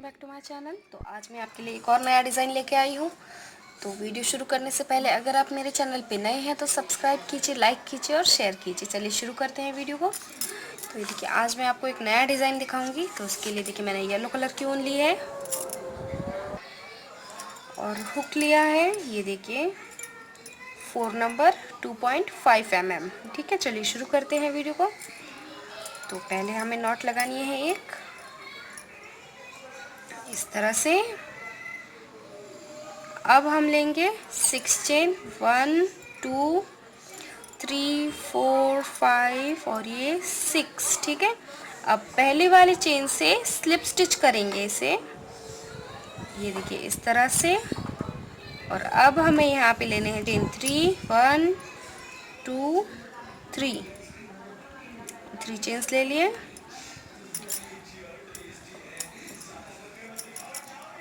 Back to my channel. तो आज मैं आपके लिए एक और नया डिज़ाइन लेके आई हूँ। तो वीडियो शुरू करने से पहले अगर आप मेरे चैनल पे नए हैं तो सब्सक्राइब कीजिए, लाइक कीजिए और शेयर कीजिए। चलिए शुरू करते हैं वीडियो को। तो ये देखिए, आज मैं आपको एक नया डिज़ाइन दिखाऊंगी। तो उसके लिए देखिए, मैंने येलो कलर की ऊन ली है और हुक लिया है। ये देखिए 4 नंबर 2.5 mm। ठीक है, चलिए शुरू करते हैं वीडियो को। तो पहले हमें नॉट लगानी है एक, इस तरह से। अब हम लेंगे 6 चेन, 1 2 3 4 5 और ये 6। ठीक है, अब पहले वाले चेन से स्लिप स्टिच करेंगे इसे, ये देखिए इस तरह से। और अब हमें यहाँ पे लेने हैं चेन 3, 1 2 3 चेन्स ले लिए।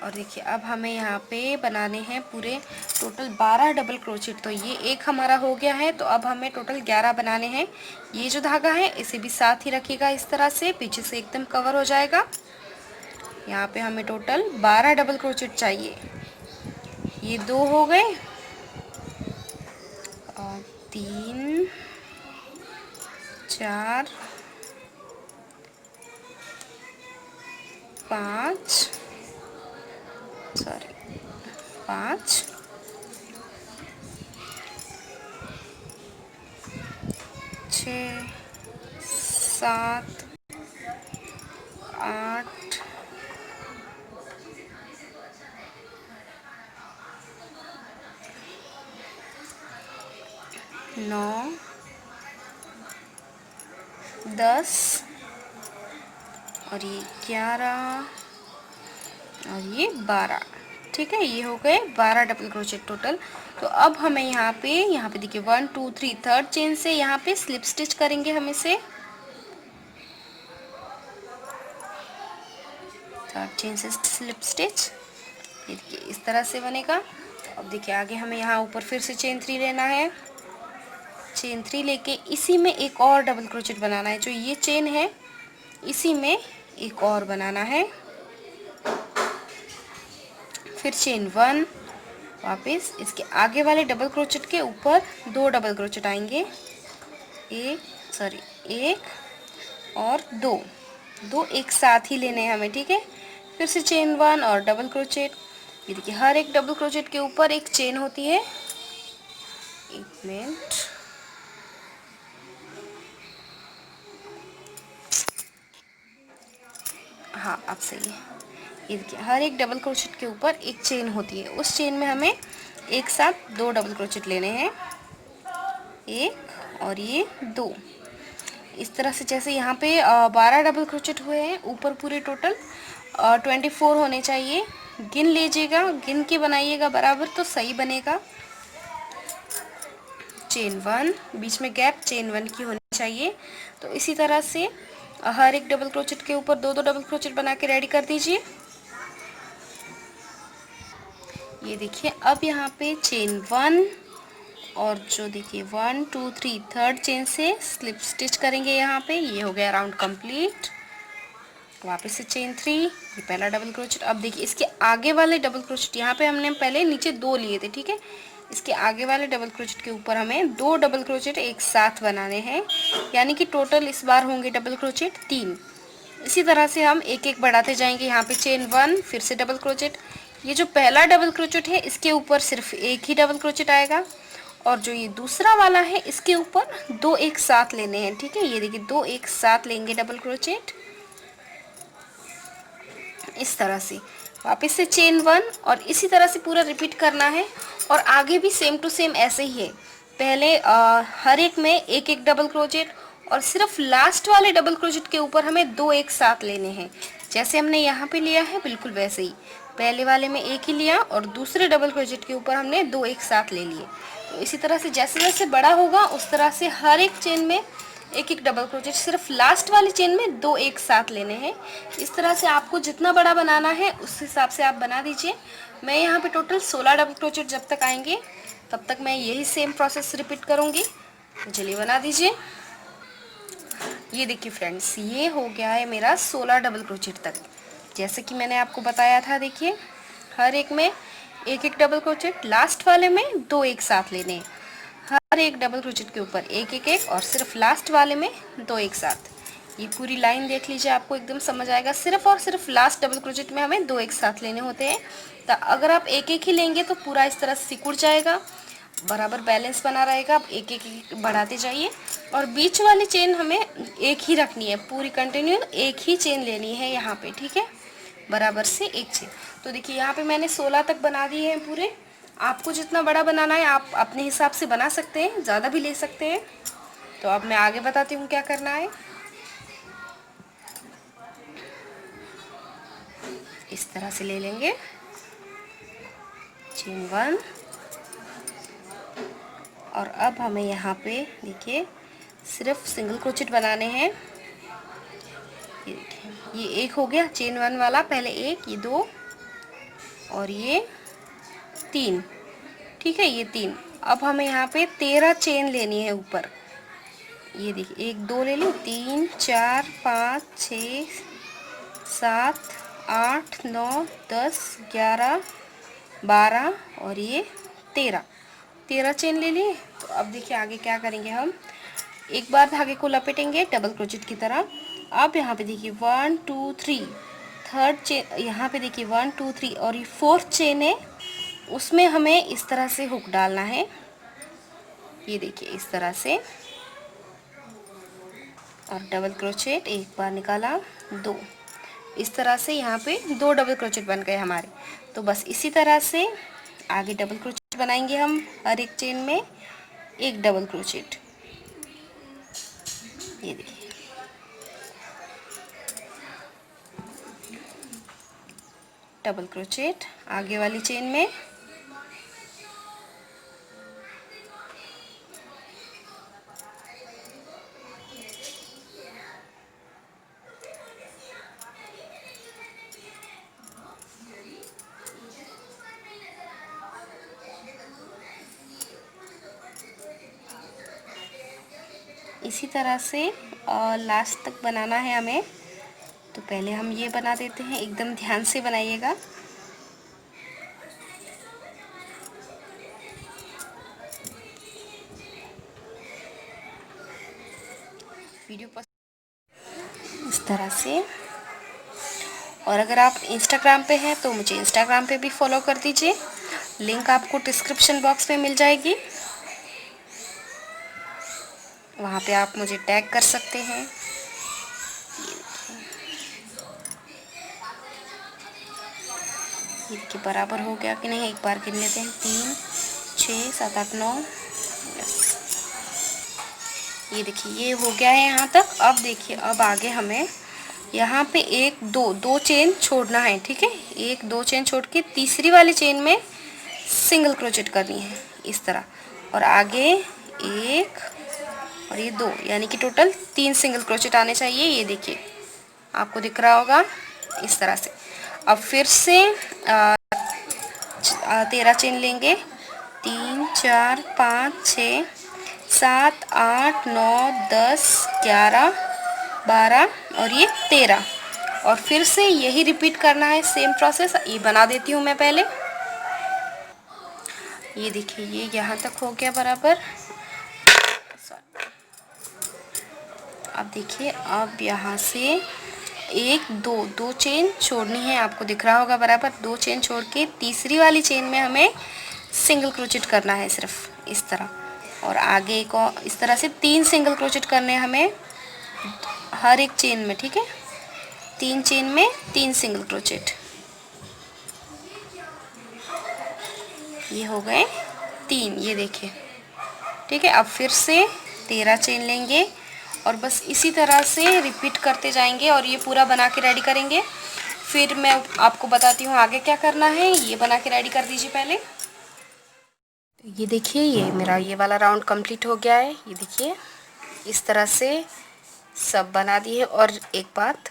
और देखिए, अब हमें यहाँ पे बनाने हैं पूरे टोटल 12 डबल क्रोचेट। तो ये एक हमारा हो गया है, तो अब हमें टोटल 11 बनाने हैं। ये जो धागा है इसे भी साथ ही रखिएगा, इस तरह से पीछे से एकदम कवर हो जाएगा। यहाँ पे हमें टोटल 12 डबल क्रोचेट चाहिए। ये 2 हो गए और 3 4 5 5 6 7 8 9 10 और ये 11 और ये 12। ठीक है, ये हो गए 12 डबल क्रोचेट टोटल। तो अब हमें यहाँ पे देखिए 1 2 3 थर्ड चेन से यहाँ पे स्लिप स्टिच करेंगे हम इसे। थर्ड चेन से स्लिप स्टिच, ये देखिए इस तरह से बनेगा। अब देखिए आगे हमें यहाँ ऊपर फिर से चेन 3 लेना है। चेन 3 लेके इसी में एक और डबल क्रोचेट बनाना है। जो ये चेन है इसी में एक और बनाना है। फिर चेन 1, वापस इसके आगे वाले डबल क्रोचेट के ऊपर 2 डबल क्रोचेट आएंगे। एक और 2 एक साथ ही लेने हैं हमें। ठीक है, फिर से चेन 1 और डबल क्रोचेट। ये देखिए हर एक डबल क्रोचेट के ऊपर एक चेन होती है। एक मिनट, हाँ अब सही है। ये देखिए हर एक डबल क्रोचेट के ऊपर एक चेन होती है। उस चेन में हमें एक साथ 2 डबल क्रोचेट लेने हैं, एक और ये 2। इस तरह से जैसे यहाँ पे 12 डबल क्रोचेट हुए हैं, ऊपर पूरे टोटल 24 होने चाहिए। गिन लीजिएगा, गिन के बनाइएगा बराबर, तो सही बनेगा। चेन 1, बीच में गैप चेन 1 की होनी चाहिए। तो इसी तरह से हर एक डबल क्रोचेट के ऊपर 2 डबल क्रोचेट बना के रेडी कर दीजिए। ये देखिए अब यहाँ पे चेन 1 और जो देखिए 1 2 3 थर्ड चेन से स्लिप स्टिच करेंगे यहाँ पे। ये हो गया राउंड कंप्लीट। वापस से चेन 3, ये पहला डबल क्रोचेट। अब देखिए इसके आगे वाले डबल क्रोचेट, यहाँ पे हमने पहले नीचे 2 लिए थे। ठीक है, इसके आगे वाले डबल क्रोचेट के ऊपर हमें 2 डबल क्रोचेट एक साथ बनाने हैं, यानी कि टोटल इस बार होंगे डबल क्रोचेट 3। इसी तरह से हम एक एक बढ़ाते जाएंगे। यहाँ पे चेन 1, फिर से डबल क्रोचेट। ये जो पहला डबल क्रोचेट है इसके ऊपर सिर्फ एक ही डबल क्रोचेट आएगा, और जो ये दूसरा वाला है इसके ऊपर 2 एक साथ लेने हैं। ठीक है, ये देखिए 2 एक साथ लेंगे डबल क्रोचेट इस तरह से। वापस से चेन 1 और इसी तरह से पूरा रिपीट करना है। और आगे भी सेम टू सेम ऐसे ही है। पहले हर एक में एक एक डबल क्रोचेट, और सिर्फ लास्ट वाले डबल क्रोचेट के ऊपर हमें 2 एक साथ लेने हैं। जैसे हमने यहाँ पे लिया है बिल्कुल वैसे ही, पहले वाले में एक ही लिया और दूसरे डबल क्रोचेट के ऊपर हमने 2 एक साथ ले लिए। तो इसी तरह से जैसे जैसे बड़ा होगा उस तरह से हर एक चेन में एक एक डबल क्रोचेट, सिर्फ लास्ट वाली चेन में 2 एक साथ लेने हैं। इस तरह से आपको जितना बड़ा बनाना है उस हिसाब से आप बना दीजिए। मैं यहाँ पे टोटल 16 डबल क्रोचेट जब तक आएंगे तब तक मैं यही सेम प्रोसेस रिपीट करूँगी। तो चलिए बना दीजिए। ये देखिए फ्रेंड्स, ये हो गया है मेरा 16 डबल क्रोचेट तक। जैसे कि मैंने आपको बताया था, देखिए हर एक में एक एक डबल क्रोचेट, लास्ट वाले में 2 एक साथ लेने हैं। हर एक डबल क्रोचेट के ऊपर एक एक एक, और सिर्फ लास्ट वाले में 2 एक साथ। ये पूरी लाइन देख लीजिए, आपको एकदम समझ आएगा। सिर्फ और सिर्फ लास्ट डबल क्रोचेट में हमें 2 एक साथ लेने होते हैं। तो अगर आप एक एक ही लेंगे तो पूरा इस तरह सिकुड़ जाएगा, बराबर बैलेंस बना रहेगा। आप एक एक एक बढ़ाते जाइए, और बीच वाली चेन हमें एक ही रखनी है, पूरी कंटिन्यू एक ही चेन लेनी है यहाँ पे, ठीक है, बराबर से एक चेन। तो देखिए यहाँ पे मैंने 16 तक बना दिए हैं पूरे। आपको जितना बड़ा बनाना है आप अपने हिसाब से बना सकते हैं, ज़्यादा भी ले सकते हैं। तो अब मैं आगे बताती हूँ क्या करना है। इस तरह से ले लेंगे चेन 1, और अब हमें यहाँ पे देखिए सिर्फ सिंगल क्रोचेट बनाने हैं। ये देखिए, ये एक हो गया चेन 1 वाला, पहले एक, ये 2 और ये 3, ठीक है, ये 3। अब हमें यहाँ पे 13 चेन लेनी है ऊपर। ये देखिए 1 2 ले ली, 3 4 5 6 7 8 9 10 11 12 और ये 13 चेन ले लिए। तो अब देखिए आगे क्या करेंगे हम, एक बार धागे को लपेटेंगे डबल क्रोचेट की तरह। अब यहाँ पे देखिए 1 2 3 थर्ड चेन, यहाँ पे देखिए 1 2 3 और ये 4th चेन है, उसमें हमें इस तरह से हुक डालना है। ये देखिए इस तरह से, और डबल क्रोचेट एक बार निकाला, 2, इस तरह से यहाँ पे 2 डबल क्रोचेट बन गए हमारे। तो बस इसी तरह से आगे डबल क्रोचेट बनाएंगे हम, हर एक चेन में एक डबल क्रोचेट। ये देखिए डबल क्रोचेट आगे वाली चेन में, इसी तरह से लास्ट तक बनाना है हमें। तो पहले हम ये बना देते हैं, एकदम ध्यान से बनाइएगा। वीडियो इस तरह से। और अगर आप इंस्टाग्राम पे हैं तो मुझे इंस्टाग्राम पे भी फॉलो कर दीजिए, लिंक आपको डिस्क्रिप्शन बॉक्स में मिल जाएगी, वहाँ पे आप मुझे टैग कर सकते हैं। ये देखिए बराबर हो गया कि नहीं, एक बार गिन लेते हैं, 3 6 7 8 9। ये देखिए ये हो गया है यहाँ तक। अब देखिए अब आगे हमें यहाँ पे 1 2 चेन छोड़ना है, ठीक है, 1 2 चेन छोड़ के तीसरी वाली चेन में सिंगल क्रोचेट करनी है इस तरह, और आगे 1 और ये 2, यानी कि टोटल 3 सिंगल क्रोचेट आने चाहिए। ये देखिए आपको दिख रहा होगा इस तरह से। अब फिर से 13 चेन लेंगे, 3 4 5 6 7 8 9 10 11 12 और ये 13, और फिर से यही रिपीट करना है, सेम प्रोसेस। ये बना देती हूँ मैं पहले। ये देखिए ये यहाँ तक हो गया बराबर। अब देखिए अब यहाँ से 1 2 चेन छोड़नी है, आपको दिख रहा होगा बराबर। 2 चेन छोड़ के तीसरी वाली चेन में हमें सिंगल क्रोचेट करना है सिर्फ इस तरह, और आगे को इस तरह से 3 सिंगल क्रोचेट करने हैं हमें हर एक चेन में, ठीक है, 3 चेन में 3 सिंगल क्रोचेट। ये हो गए 3, ये देखिए, ठीक है। अब फिर से 13 चेन लेंगे और बस इसी तरह से रिपीट करते जाएंगे, और ये पूरा बना के रेडी करेंगे। फिर मैं आपको बताती हूँ आगे क्या करना है। ये बना के रेडी कर दीजिए पहले। ये देखिए ये मेरा ये वाला राउंड कंप्लीट हो गया है। ये देखिए इस तरह से सब बना दिए। और एक बात,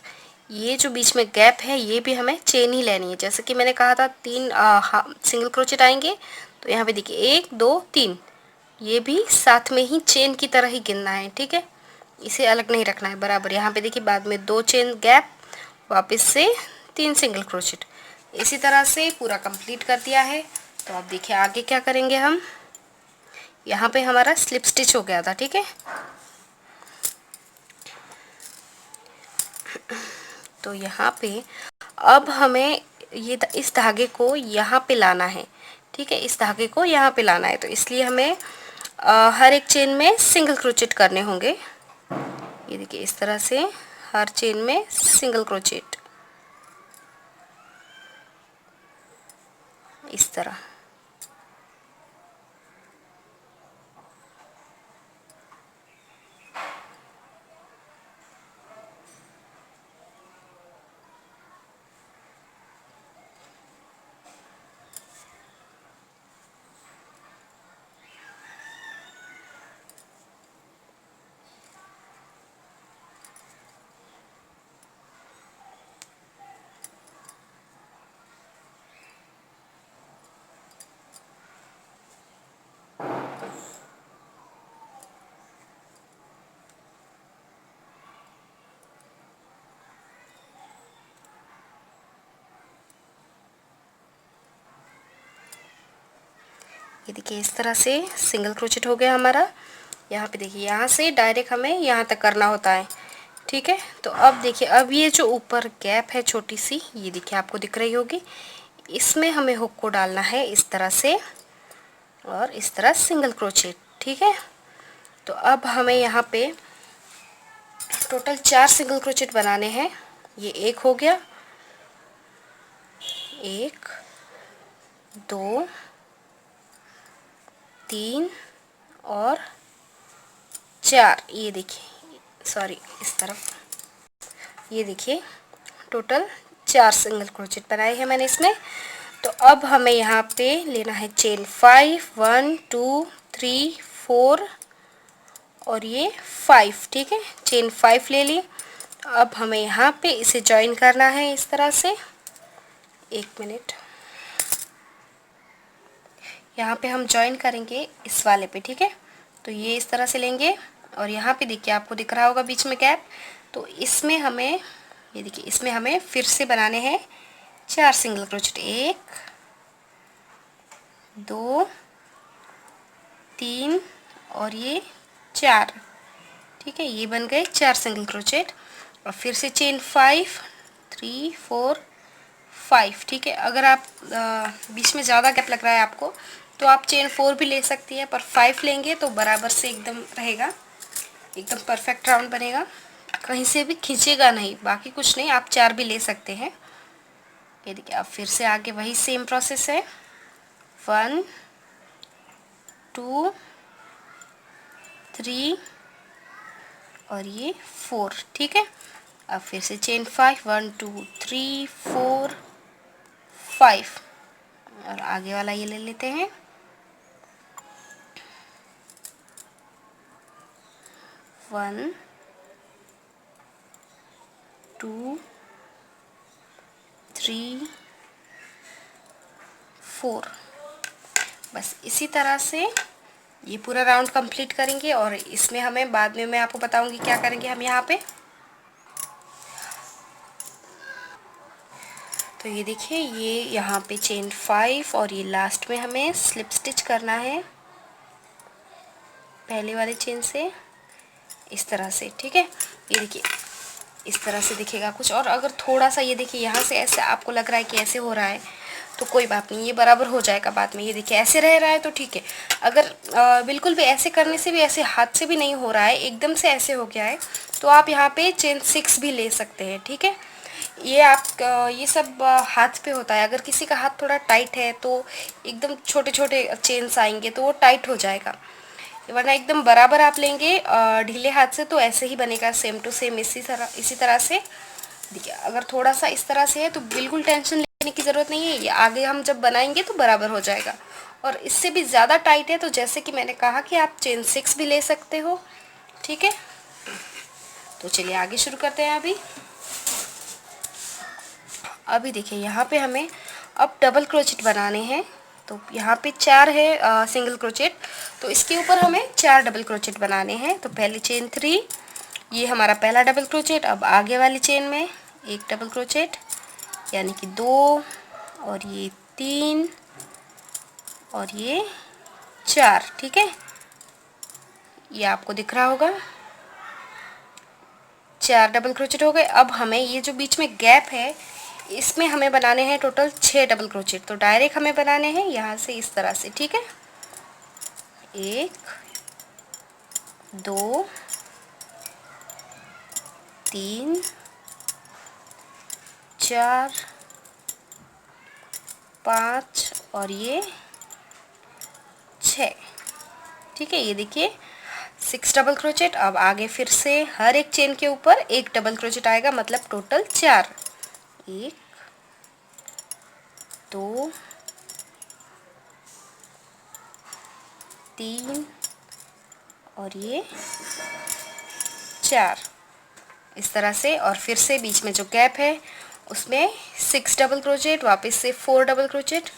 ये जो बीच में गैप है ये भी हमें चेन ही लेनी है। जैसे कि मैंने कहा था 3 सिंगल क्रोचेट आएंगे, तो यहाँ पे देखिए 1 2 3, ये भी साथ में ही चेन की तरह ही गिनना है, ठीक है, इसे अलग नहीं रखना है, बराबर। यहाँ पे देखिए बाद में 2 चेन गैप, वापस से 3 सिंगल क्रोचेट। इसी तरह से पूरा कंप्लीट कर दिया है। तो अब देखिए आगे क्या करेंगे हम। यहाँ पे हमारा स्लिप स्टिच हो गया था, ठीक है। तो यहाँ पे अब हमें ये इस धागे को यहाँ पे लाना है, ठीक है। इस धागे को यहाँ पे लाना है, तो इसलिए हमें हर एक चेन में सिंगल क्रोचेट करने होंगे। ये देखिए इस तरह से हर चेन में सिंगल क्रोचेट, इस तरह। ये देखिए इस तरह से सिंगल क्रोचेट हो गया हमारा। यहाँ पे देखिए यहाँ से डायरेक्ट हमें यहाँ तक करना होता है, ठीक है। तो अब देखिए अब ये जो ऊपर गैप है छोटी सी, ये देखिए आपको दिख रही होगी, इसमें हमें हुक को डालना है इस तरह से और इस तरह सिंगल क्रोचेट, ठीक है। तो अब हमें यहाँ पे टोटल 4 सिंगल क्रोचेट बनाने हैं। ये एक हो गया, 1 2 3 और 4। ये देखिए, सॉरी इस तरफ, ये देखिए टोटल 4 सिंगल क्रोचेट बनाए हैं मैंने इसमें। तो अब हमें यहाँ पे लेना है चेन 5, 1 2 3 4 और ये 5, ठीक है। चेन 5 ले ली। अब हमें यहाँ पे इसे जॉइन करना है इस तरह से। 1 मिनट, यहाँ पे हम जॉइन करेंगे इस वाले पे, ठीक है। तो ये इस तरह से लेंगे और यहाँ पे देखिए आपको दिख रहा होगा बीच में गैप, तो इसमें हमें, ये देखिए इसमें हमें फिर से बनाने हैं 4 सिंगल क्रोचेट। 1 2 3 और ये 4, ठीक है। ये बन गए 4 सिंगल क्रोचेट। और फिर से चेन 5 3 4 5, ठीक है। अगर आप बीच में ज़्यादा गैप लग रहा है आपको, तो आप चेन 4 भी ले सकती है, पर 5 लेंगे तो बराबर से एकदम रहेगा, एकदम परफेक्ट राउंड बनेगा, कहीं से भी खींचेगा नहीं। बाकी कुछ नहीं, आप 4 भी ले सकते हैं। ये देखिए अब फिर से आगे वही सेम प्रोसेस है, 1 2 3 और ये 4, ठीक है। अब फिर से चेन 5 1 2 3 4 5 और आगे वाला ये ले लेते हैं, 1 2 3 4। बस इसी तरह से ये पूरा राउंड कंप्लीट करेंगे। और इसमें हमें बाद में मैं आपको बताऊंगी क्या करेंगे हम यहाँ पे। तो ये देखिए ये यहाँ पे चेन 5 और ये लास्ट में हमें स्लिप स्टिच करना है पहले वाले चेन से इस तरह से, ठीक है। ये देखिए इस तरह से दिखेगा कुछ। और अगर थोड़ा सा ये देखिए यहाँ से ऐसे आपको लग रहा है कि ऐसे हो रहा है, तो कोई बात नहीं, ये बराबर हो जाएगा बाद में। ये देखिए ऐसे रह रहा है तो ठीक है। अगर बिल्कुल भी ऐसे करने से भी, ऐसे हाथ से भी नहीं हो रहा है, एकदम से ऐसे हो गया है, तो आप यहाँ पे चेन 6 भी ले सकते हैं, ठीक है। ये आप ये सब हाथ पे होता है। अगर किसी का हाथ थोड़ा टाइट है तो एकदम छोटे छोटे चेन्स आएंगे तो वो टाइट हो जाएगा, वरना एकदम बराबर आप लेंगे ढीले हाथ से तो ऐसे ही बनेगा सेम टू सेम इसी तरह से। देखिए अगर थोड़ा सा इस तरह से है तो बिल्कुल टेंशन लेने की ज़रूरत नहीं है, ये आगे हम जब बनाएंगे तो बराबर हो जाएगा। और इससे भी ज़्यादा टाइट है तो जैसे कि मैंने कहा कि आप चेन 6 भी ले सकते हो, ठीक है। तो चलिए आगे शुरू करते हैं। अभी देखिए यहाँ पे हमें अब डबल क्रोचेट बनाने हैं। तो यहाँ पे 4 है सिंगल क्रोचेट, तो इसके ऊपर हमें 4 डबल क्रोचेट बनाने हैं। तो पहली चेन 3, ये हमारा पहला डबल क्रोचेट। अब आगे वाली चेन में एक डबल क्रोचेट, यानी कि 2 और ये 3 और ये 4, ठीक है। ये आपको दिख रहा होगा, 4 डबल क्रोचेट हो गए। अब हमें ये जो बीच में गैप है इसमें हमें बनाने हैं टोटल 6 डबल क्रोचेट। तो डायरेक्ट हमें बनाने हैं यहाँ से इस तरह से, ठीक है। 1 2 3 4 5 और ये 6, ठीक है। ये देखिए 6 डबल क्रोचेट। अब आगे फिर से हर एक चेन के ऊपर एक डबल क्रोचेट आएगा, मतलब टोटल 4। 1 2 3 और ये 4, इस तरह से। और फिर से बीच में जो गैप है उसमें 6 डबल क्रोचेट, वापस से 4 डबल क्रोचेट।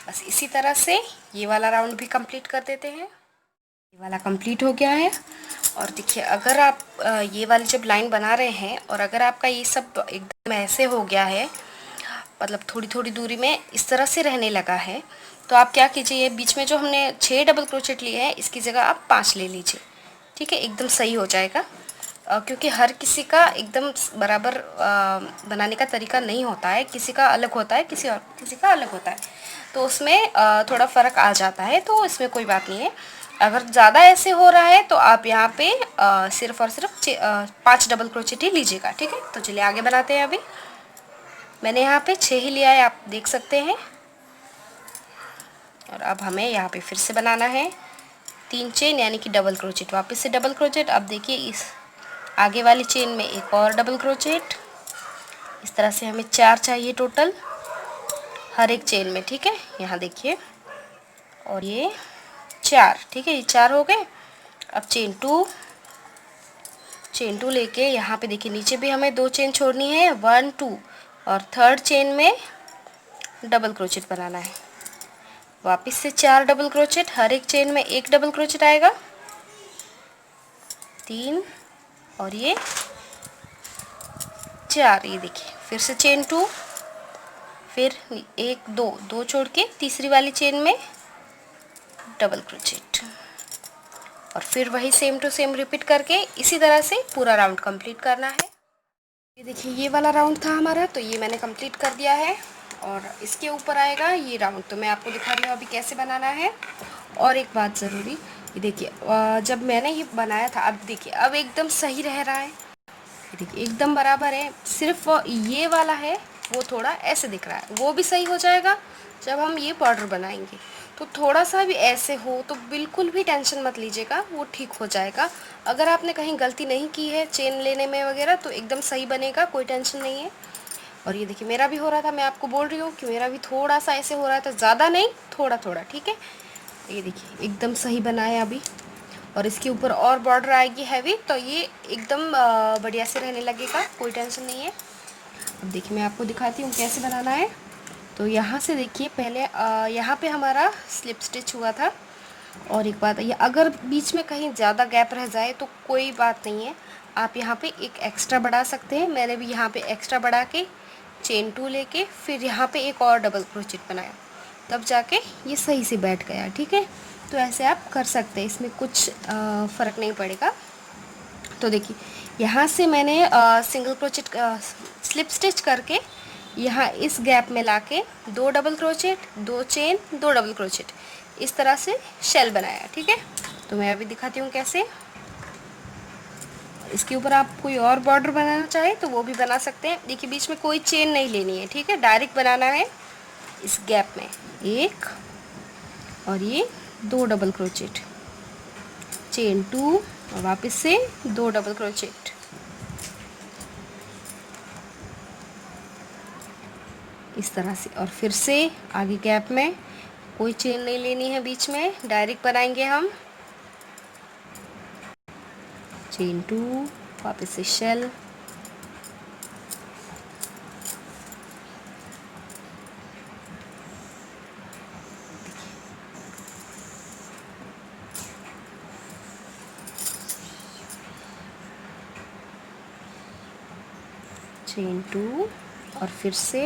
बस इसी तरह से ये वाला राउंड भी कंप्लीट कर देते हैं। ये वाला कंप्लीट हो गया है। और देखिए अगर आप ये वाली जब लाइन बना रहे हैं और अगर आपका ये सब एकदम ऐसे हो गया है, मतलब थोड़ी थोड़ी दूरी में इस तरह से रहने लगा है, तो आप क्या कीजिए, बीच में जो हमने 6 डबल क्रोचेट लिए हैं इसकी जगह आप 5 ले लीजिए, ठीक है। एकदम सही हो जाएगा। क्योंकि हर किसी का एकदम बराबर बनाने का तरीका नहीं होता है, किसी का अलग होता है, किसी का अलग होता है, तो उसमें थोड़ा फ़र्क आ जाता है। तो इसमें कोई बात नहीं है। अगर ज़्यादा ऐसे हो रहा है तो आप यहाँ पे सिर्फ और सिर्फ 5 डबल क्रोचेट ही लीजिएगा, ठीक है। तो चलिए आगे बनाते हैं। अभी मैंने यहाँ पे 6 ही लिया है, आप देख सकते हैं। और अब हमें यहाँ पे फिर से बनाना है 3 चेन, यानी कि डबल क्रोचेट। वापस से डबल क्रोचेट। अब देखिए इस आगे वाली चेन में एक और डबल क्रोचेट। इस तरह से हमें 4 चाहिए टोटल हर एक चेन में, ठीक है। यहाँ देखिए, और ये 4, ठीक है। ये 4 हो गए। अब चेन 2 लेके यहाँ पे देखिए नीचे भी हमें 2 चेन छोड़नी है, 1 2, और थर्ड चेन में डबल क्रोचेट बनाना है। वापस से 4 डबल क्रोचेट, हर एक चेन में एक डबल क्रोचेट आएगा, 3 और ये 4। ये देखिए फिर से चेन 2, फिर 1 2 2 छोड़ के तीसरी वाली चेन में डबल क्रोचेट, और फिर वही सेम टू सेम रिपीट करके इसी तरह से पूरा राउंड कंप्लीट करना है। ये देखिए ये वाला राउंड था हमारा, तो ये मैंने कंप्लीट कर दिया है। और इसके ऊपर आएगा ये राउंड, तो मैं आपको दिखा रही हूँ अभी कैसे बनाना है। और एक बात ज़रूरी, ये देखिए जब मैंने ये बनाया था, अब देखिए अब एकदम सही रह रहा है। ये देखिए एकदम बराबर है। सिर्फ ये वाला है वो थोड़ा ऐसे दिख रहा है, वो भी सही हो जाएगा जब हम ये बॉर्डर बनाएंगे। तो थोड़ा सा भी ऐसे हो तो बिल्कुल भी टेंशन मत लीजिएगा, वो ठीक हो जाएगा। अगर आपने कहीं गलती नहीं की है चेन लेने में वगैरह तो एकदम सही बनेगा, कोई टेंशन नहीं है। और ये देखिए मेरा भी हो रहा था, मैं आपको बोल रही हूँ कि मेरा भी थोड़ा सा ऐसे हो रहा था, ज़्यादा नहीं, थोड़ा थोड़ा, ठीक है। ये देखिए एकदम सही बना है अभी। और इसके ऊपर और बॉर्डर आएगी हैवी, तो ये एकदम बढ़िया से रहने लगेगा, कोई टेंशन नहीं है। अब देखिए मैं आपको दिखाती हूँ कैसे बनाना है। तो यहाँ से देखिए पहले यहाँ पे हमारा स्लिप स्टिच हुआ था। और एक बात है, अगर बीच में कहीं ज़्यादा गैप रह जाए तो कोई बात नहीं है, आप यहाँ पे एक एक्स्ट्रा बढ़ा सकते हैं। मैंने भी यहाँ पे एक्स्ट्रा बढ़ा के चेन 2 लेके फिर यहाँ पे एक और डबल क्रोचेट बनाया, तब जाके ये सही से बैठ गया, ठीक है। तो ऐसे आप कर सकते हैं, इसमें कुछ फ़र्क नहीं पड़ेगा। तो देखिए यहाँ से मैंने सिंगल क्रोचेट स्लिप स्टिच करके यहाँ इस गैप में लाके 2 double crochet, 2 chain, 2 double crochet, इस तरह से शेल बनाया, ठीक है। तो मैं अभी दिखाती हूँ कैसे। इसके ऊपर आप कोई और बॉर्डर बनाना चाहे तो वो भी बना सकते हैं। देखिए बीच में कोई चेन नहीं लेनी है, ठीक है। डायरेक्ट बनाना है इस गैप में, एक और ये 2 डबल क्रोचेट, चेन 2 और वापस से 2 डबल क्रोचेट, इस तरह से। और फिर से आगे गैप में कोई चेन नहीं लेनी है, बीच में डायरेक्ट बनाएंगे हम, चेन 2 वापस से शेल, चेन 2 और फिर से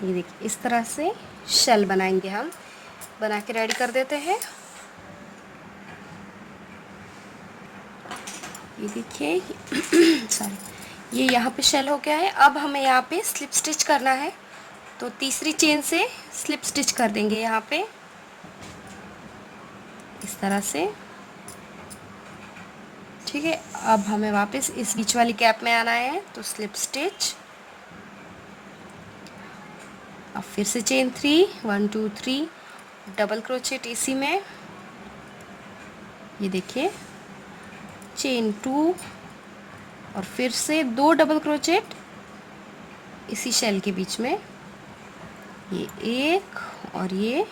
ये देखिए इस तरह से शेल बनाएंगे हम, बना के रेडी कर देते हैं। ये देखिए सॉरी, ये यहाँ पे शेल हो गया है। अब हमें यहाँ पे स्लिप स्टिच करना है, तो तीसरी चेन से स्लिप स्टिच कर देंगे यहाँ पे इस तरह से। ठीक है, अब हमें वापस इस बीच वाली गैप में आना है, तो स्लिप स्टिच। अब फिर से चेन 3, 1 2 3, डबल क्रोचेट इसी में। ये देखिए चेन 2 और फिर से 2 डबल क्रोचेट इसी शेल के बीच में, ये 1 और ये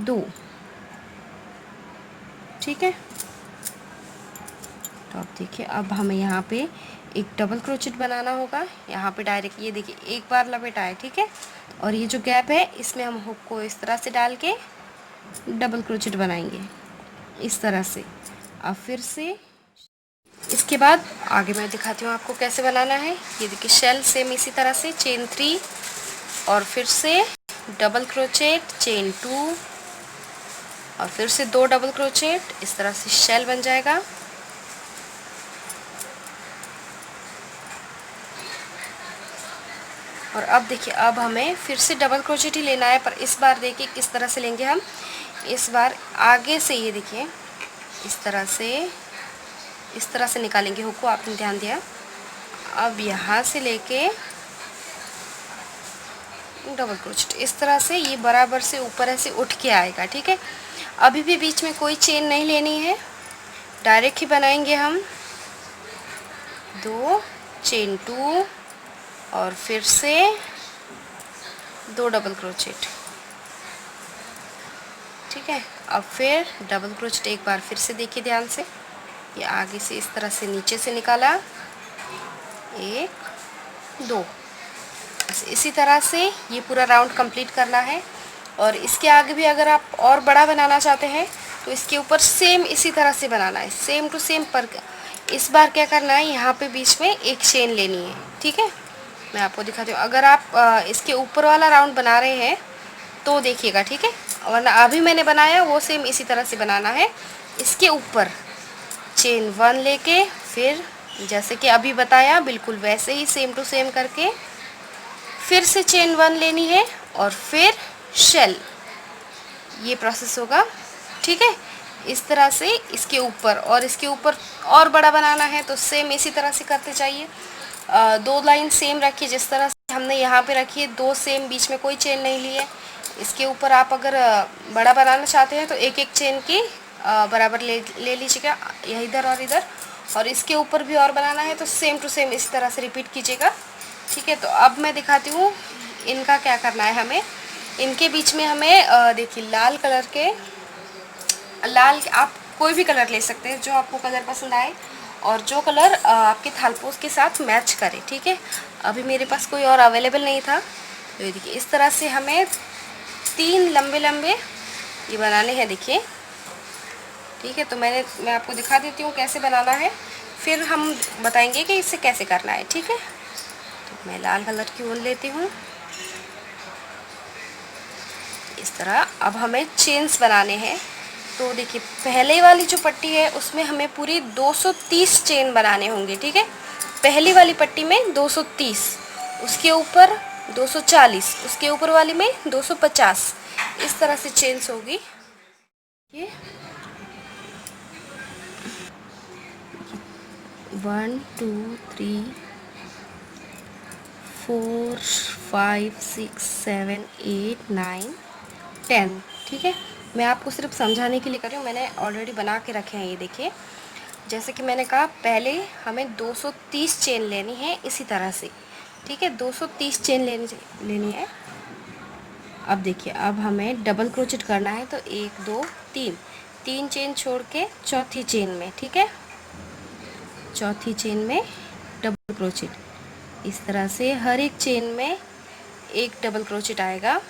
2। ठीक है, तो अब देखिए अब हमें यहाँ पे एक डबल क्रोचेट बनाना होगा। यहाँ पे डायरेक्ट ये देखिए एक बार लपेटा है। ठीक है, और ये जो गैप है इसमें हम हुक को इस तरह से डाल के डबल क्रोचेट बनाएंगे इस तरह से। अब फिर से इसके बाद आगे मैं दिखाती हूँ आपको कैसे बनाना है। ये देखिए शेल सेम इसी तरह से चेन 3 और फिर से डबल क्रोचेट, चेन 2 और फिर से 2 डबल क्रोचेट, इस तरह से शेल बन जाएगा। और अब देखिए अब हमें फिर से डबल क्रोचेट ही लेना है, पर इस बार देखिए किस तरह से लेंगे हम। इस बार आगे से ये देखिए इस तरह से निकालेंगे हुक को, आपने ध्यान दिया। अब यहाँ से लेके डबल क्रोचेट इस तरह से ये बराबर से ऊपर ऐसे उठ के आएगा। ठीक है, अभी भी बीच में कोई चेन नहीं लेनी है, डायरेक्ट ही बनाएंगे हम। 2 चेन 2 और फिर से 2 डबल क्रोचेट। ठीक है, अब फिर डबल क्रोचेट एक बार फिर से देखिए ध्यान से, ये आगे से इस तरह से नीचे से निकाला, 1 2। इसी तरह से ये पूरा राउंड कंप्लीट करना है। और इसके आगे भी अगर आप और बड़ा बनाना चाहते हैं तो इसके ऊपर सेम इसी तरह से बनाना है, सेम टू सेम। पर इस बार क्या करना है, यहाँ पे बीच में एक चेन लेनी है। ठीक है, मैं आपको दिखाती हूँ। अगर आप इसके ऊपर वाला राउंड बना रहे हैं तो देखिएगा। ठीक है, वरना अभी मैंने बनाया वो सेम इसी तरह से बनाना है। इसके ऊपर चेन 1 लेके फिर जैसे कि अभी बताया बिल्कुल वैसे ही सेम टू सेम करके फिर से चेन 1 लेनी है और फिर शेल, ये प्रोसेस होगा। ठीक है, इस तरह से इसके ऊपर, और इसके ऊपर और बड़ा बनाना है तो सेम इसी तरह से करते जाइए। 2 लाइन सेम रखिए जिस तरह से हमने यहाँ पे रखी है, 2 सेम, बीच में कोई चेन नहीं ली है। इसके ऊपर आप अगर बड़ा बनाना चाहते हैं तो एक एक चेन की बराबर ले लीजिएगा, यह इधर और इधर। और इसके ऊपर भी और बनाना है तो सेम टू सेम इस तरह से रिपीट कीजिएगा। ठीक है, तो अब मैं दिखाती हूँ इनका क्या करना है हमें। इनके बीच में हमें देखिए लाल कलर के, लाल आप कोई भी कलर ले सकते हैं जो आपको कलर पसंद आए और जो कलर आपके थालपोस के साथ मैच करे। ठीक है, अभी मेरे पास कोई और अवेलेबल नहीं था, तो ये देखिए इस तरह से हमें 3 लंबे लंबे ये बनाने हैं। देखिए ठीक है, तो मैं आपको दिखा देती हूँ कैसे बनाना है, फिर हम बताएंगे कि इसे कैसे करना है। ठीक है, तो मैं लाल कलर की ऊन लेती हूँ इस तरह। अब हमें चेन्स बनाने हैं, तो देखिए पहले वाली जो पट्टी है उसमें हमें पूरी 230 चेन बनाने होंगे। ठीक है, पहली वाली पट्टी में 230, उसके ऊपर 240, उसके ऊपर वाली में 250, इस तरह से चेन्स होगी। ये 1 2 3 4 5 6 7 8 9 10। ठीक है, मैं आपको सिर्फ समझाने के लिए कर रही हूँ, मैंने ऑलरेडी बना के रखे हैं। ये देखिए जैसे कि मैंने कहा पहले हमें 230 चेन लेनी है इसी तरह से। ठीक है, 230 चेन लेनी है। अब देखिए अब हमें डबल क्रोचेट करना है, तो 1 2 3 चेन छोड़ के चौथी चेन में, ठीक है, चौथी चेन में डबल क्रोचेट। इस तरह से हर एक चेन में एक डबल क्रोचेट आएगा,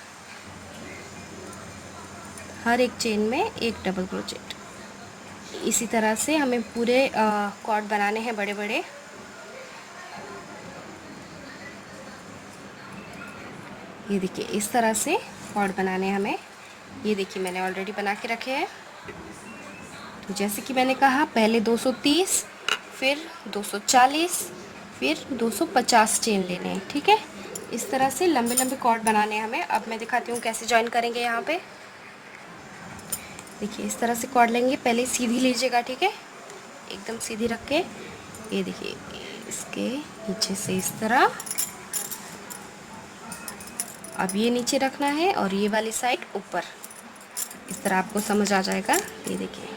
हर एक चेन में एक डबल क्रोचेट। इसी तरह से हमें पूरे कॉर्ड बनाने हैं बड़े बड़े। ये देखिए इस तरह से कॉर्ड बनाने हैं हमें। ये देखिए मैंने ऑलरेडी बना के रखे हैं। तो जैसे कि मैंने कहा पहले 230, फिर 240, फिर 250 चेन लेने हैं, ठीक है। इस तरह से लंबे लंबे कॉर्ड बनाने हैं हमें। अब मैं दिखाती हूँ कैसे जॉइन करेंगे। यहाँ पे देखिए इस तरह से कॉर्ड लेंगे, पहले सीधी लीजिएगा, ठीक है, एकदम सीधी रख के। ये देखिए इसके नीचे से इस तरह, अब ये नीचे रखना है और ये वाली साइड ऊपर। इस तरह आपको समझ आ जाएगा। ये देखिए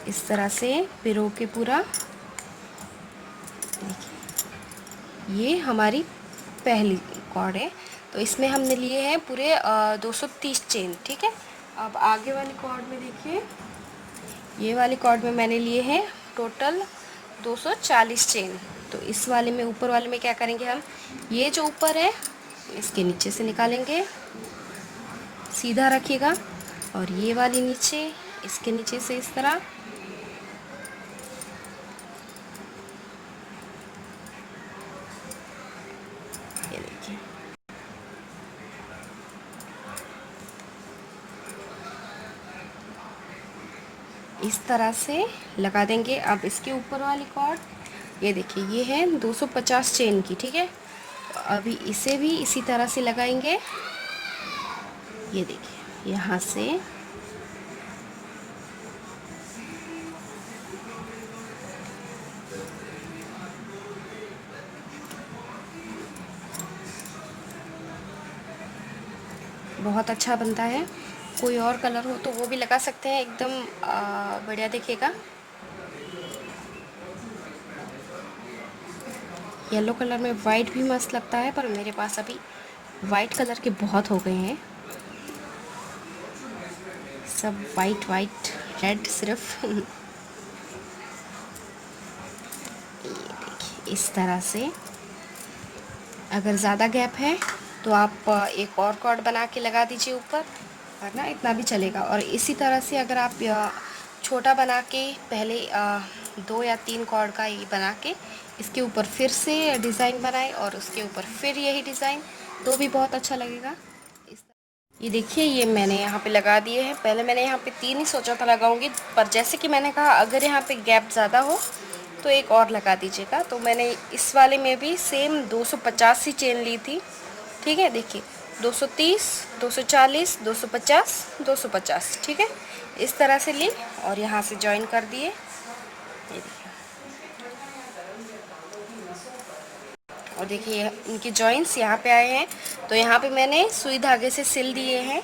इस तरह से पिरो के पूरा। देखिए ये हमारी पहली कॉर्ड है, तो इसमें हमने लिए हैं पूरे 230 चेन, ठीक है। अब आगे वाली कॉर्ड में देखिए, ये वाली कॉर्ड में मैंने लिए हैं टोटल 240 चेन। तो इस वाले में, ऊपर वाले में क्या करेंगे हम, ये जो ऊपर है इसके नीचे से निकालेंगे, सीधा रखिएगा, और ये वाली नीचे, इसके नीचे से इस तरह। ये देखिए इस तरह से लगा देंगे। अब इसके ऊपर वाली कॉर्ड, ये देखिए ये है 250 चेन की, ठीक है। तो अभी इसे भी इसी तरह से लगाएंगे। ये देखिए यहाँ से बहुत अच्छा बनता है। कोई और कलर हो तो वो भी लगा सकते हैं, एकदम बढ़िया दिखेगा। येलो कलर में वाइट भी मस्त लगता है, पर मेरे पास अभी वाइट कलर के बहुत हो गए हैं, सब वाइट वाइट रेड सिर्फ। ये देखिए इस तरह से। अगर ज़्यादा गैप है तो आप एक और कॉर्ड बना के लगा दीजिए ऊपर, वरना इतना भी चलेगा। और इसी तरह से अगर आप छोटा बना के पहले 2 या 3 कॉर्ड का ये बना के इसके ऊपर फिर से डिज़ाइन बनाए और उसके ऊपर फिर यही डिज़ाइन, तो भी बहुत अच्छा लगेगा। ये देखिए ये मैंने यहाँ पे लगा दिए हैं। पहले मैंने यहाँ पे 3 ही सोचा था लगाऊंगी, पर जैसे कि मैंने कहा अगर यहाँ पे गैप ज़्यादा हो तो एक और लगा दीजिएगा। तो मैंने इस वाले में भी सेम 250 ही चेन ली थी, ठीक है। देखिए 230, 240, 250, 250, ठीक है, इस तरह से ली और यहाँ से जॉइन कर दिए। ये देखिए, और देखिए इनके जॉइंट्स यहाँ पे आए हैं। तो यहाँ पे मैंने सुई धागे से सिल दिए हैं,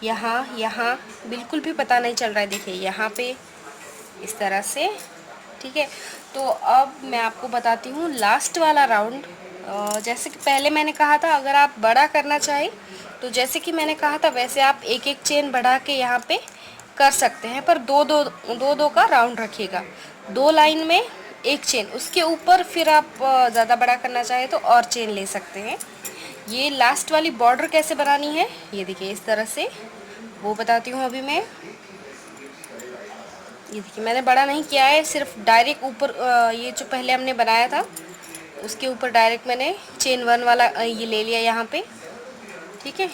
यहाँ यहाँ बिल्कुल भी पता नहीं चल रहा है। देखिए यहाँ पे इस तरह से, ठीक है। तो अब मैं आपको बताती हूँ लास्ट वाला राउंड। जैसे कि पहले मैंने कहा था अगर आप बड़ा करना चाहें तो जैसे कि मैंने कहा था वैसे आप एक एक चेन बढ़ा के यहाँ पे कर सकते हैं, पर दो दो का राउंड रखिएगा। 2 लाइन में एक चेन, उसके ऊपर फिर आप ज़्यादा बड़ा करना चाहें तो और चेन ले सकते हैं। ये लास्ट वाली बॉर्डर कैसे बनानी है, ये देखिए इस तरह से, वो बताती हूँ अभी मैं। ये देखिए मैंने बड़ा नहीं किया है, सिर्फ डायरेक्ट ऊपर ये जो पहले हमने बनाया था उसके ऊपर डायरेक्ट मैंने चेन 1 वाला ये ले लिया यहाँ पे, ठीक है।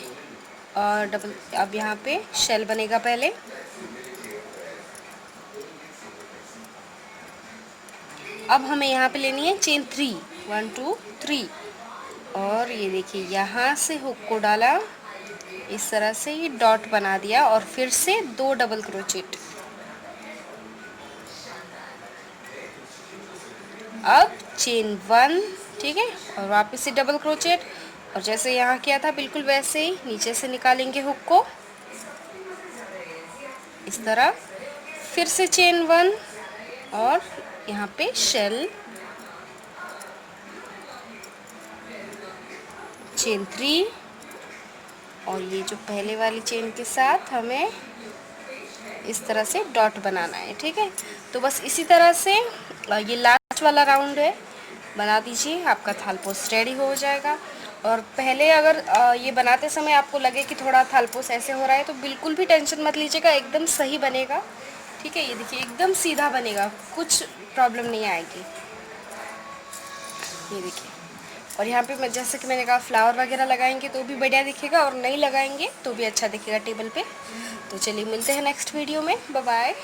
और डबल, अब यहाँ पे शेल बनेगा पहले। अब हमें यहाँ पे लेनी है चेन 3, 1 2 3, और ये देखिए यहाँ से हुक को डाला, इस तरह से ये डॉट बना दिया और फिर से 2 डबल क्रोचेट। अब चेन 1, ठीक है, और वापस से डबल क्रोचेट, और जैसे यहाँ किया था बिल्कुल वैसे ही नीचे से निकालेंगे हुक को इस तरह, फिर से चेन 1 और यहाँ पे शेल, चेन 3, और ये जो पहले वाली चेन के साथ हमें इस तरह से डॉट बनाना है, ठीक है। तो बस इसी तरह से ये लास्ट वाला राउंड है, बना दीजिए, आपका थालपोस रेडी हो जाएगा। और पहले अगर ये बनाते समय आपको लगे कि थोड़ा थालपोस ऐसे हो रहा है तो बिल्कुल भी टेंशन मत लीजिएगा, एकदम सही बनेगा, ठीक है, ये देखिए एकदम सीधा बनेगा, कुछ प्रॉब्लम नहीं आएगी। ये देखिए, और यहाँ पे मैं जैसे कि मैंने कहा फ्लावर वगैरह लगाएंगे तो भी बढ़िया दिखेगा, और नहीं लगाएंगे तो भी अच्छा दिखेगा टेबल पे। तो चलिए मिलते हैं नेक्स्ट वीडियो में, बाय बाय।